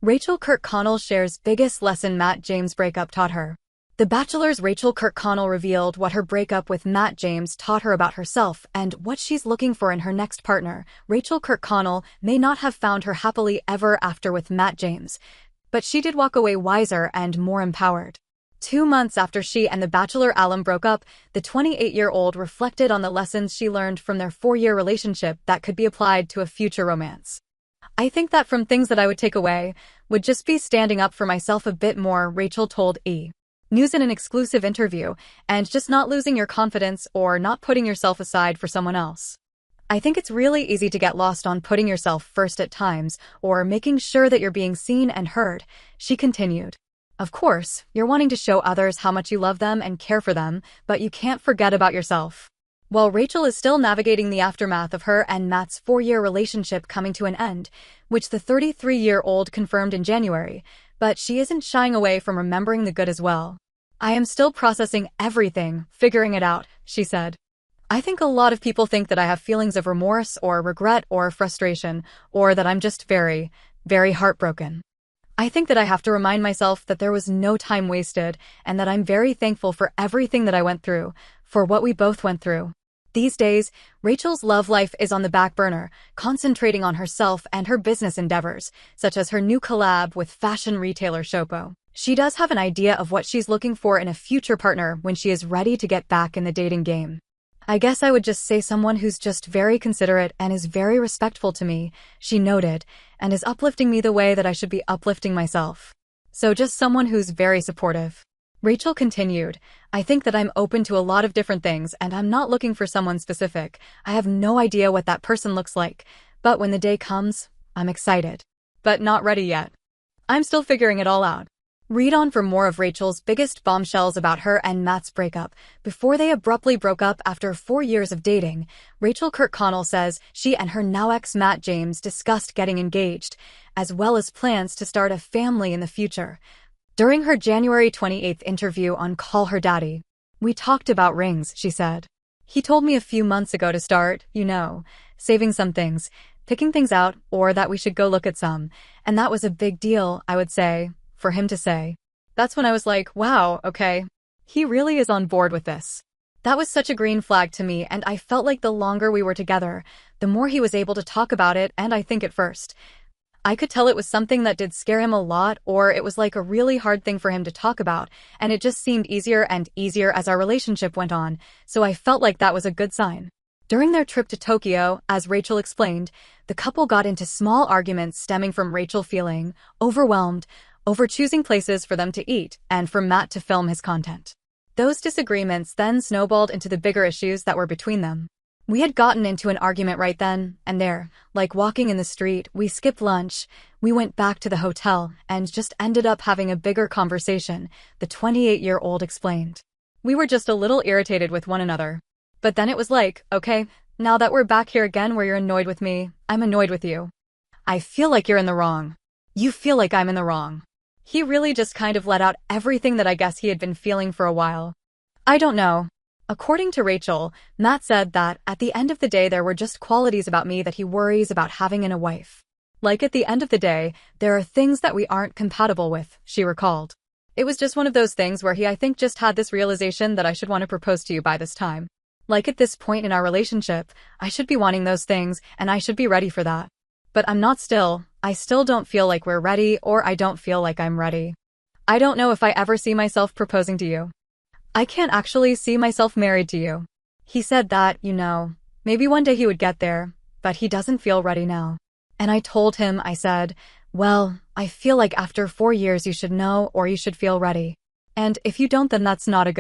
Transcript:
Rachael Kirkconnell shares biggest lesson Matt James' breakup taught her. The Bachelor's Rachael Kirkconnell revealed what her breakup with Matt James taught her about herself and what she's looking for in her next partner. Rachael Kirkconnell may not have found her happily ever after with Matt James, but she did walk away wiser and more empowered. 2 months after she and the Bachelor alum broke up, the 28-year-old reflected on the lessons she learned from their 4-year relationship that could be applied to a future romance. "I think that from things that I would take away would just be standing up for myself a bit more," Rachael told E! News in an exclusive interview, "and just not losing your confidence or not putting yourself aside for someone else. I think it's really easy to get lost on putting yourself first at times or making sure that you're being seen and heard," she continued. "Of course, you're wanting to show others how much you love them and care for them, but you can't forget about yourself." While Rachael is still navigating the aftermath of her and Matt's 4-year relationship coming to an end, which the 33-year-old confirmed in January, but she isn't shying away from remembering the good as well. "I am still processing everything, figuring it out," she said. "I think a lot of people think that I have feelings of remorse or regret or frustration, or that I'm just very, very heartbroken. I think that I have to remind myself that there was no time wasted and that I'm very thankful for everything that I went through, for what we both went through." These days, Rachael's love life is on the back burner, concentrating on herself and her business endeavors, such as her new collab with fashion retailer Shoppo. She does have an idea of what she's looking for in a future partner when she is ready to get back in the dating game. "I guess I would just say someone who's just very considerate and is very respectful to me," she noted, "and is uplifting me the way that I should be uplifting myself. So just someone who's very supportive." Rachael continued, "I think that I'm open to a lot of different things and I'm not looking for someone specific. I have no idea what that person looks like, but when the day comes, I'm excited. But not ready yet. I'm still figuring it all out." Read on for more of Rachael's biggest bombshells about her and Matt's breakup. Before they abruptly broke up after 4 years of dating, Rachael Kirkconnell says she and her now ex Matt James discussed getting engaged, as well as plans to start a family in the future. During her January 28th interview on Call Her Daddy, "We talked about rings," she said. "He told me a few months ago to start, saving some things, picking things out, or that we should go look at some. And that was a big deal, I would say, for him to say. That's when I was like, wow, okay. He really is on board with this." That was such a green flag to me, and I felt like the longer we were together, the more he was able to talk about it, and I think at first, I could tell it was something that did scare him a lot, or it was like a really hard thing for him to talk about, and it just seemed easier and easier as our relationship went on, so I felt like that was a good sign. During their trip to Tokyo, as Rachael explained, the couple got into small arguments stemming from Rachael feeling overwhelmed over choosing places for them to eat and for Matt to film his content. Those disagreements then snowballed into the bigger issues that were between them. "We had gotten into an argument right then and there, like walking in the street. We skipped lunch, we went back to the hotel, and just ended up having a bigger conversation," the 28-year-old explained. "We were just a little irritated with one another. But then it was like, okay, now that we're back here again where you're annoyed with me, I'm annoyed with you. I feel like you're in the wrong. You feel like I'm in the wrong." He really just kind of let out everything that I guess he had been feeling for a while. "I don't know." According to Rachael, Matt said that, "At the end of the day there were just qualities about me that he worries about having in a wife. Like at the end of the day, there are things that we aren't compatible with," she recalled. "It was just one of those things where I think just had this realization that I should want to propose to you by this time. Like at this point in our relationship, I should be wanting those things and I should be ready for that. But I'm not still. I still don't feel like we're ready, or I don't feel like I'm ready. I don't know if I ever see myself proposing to you. I can't actually see myself married to you." He said that, maybe one day he would get there, but he doesn't feel ready now. "And I told him, I said, well, I feel like after 4 years you should know or you should feel ready. And if you don't, then that's not a good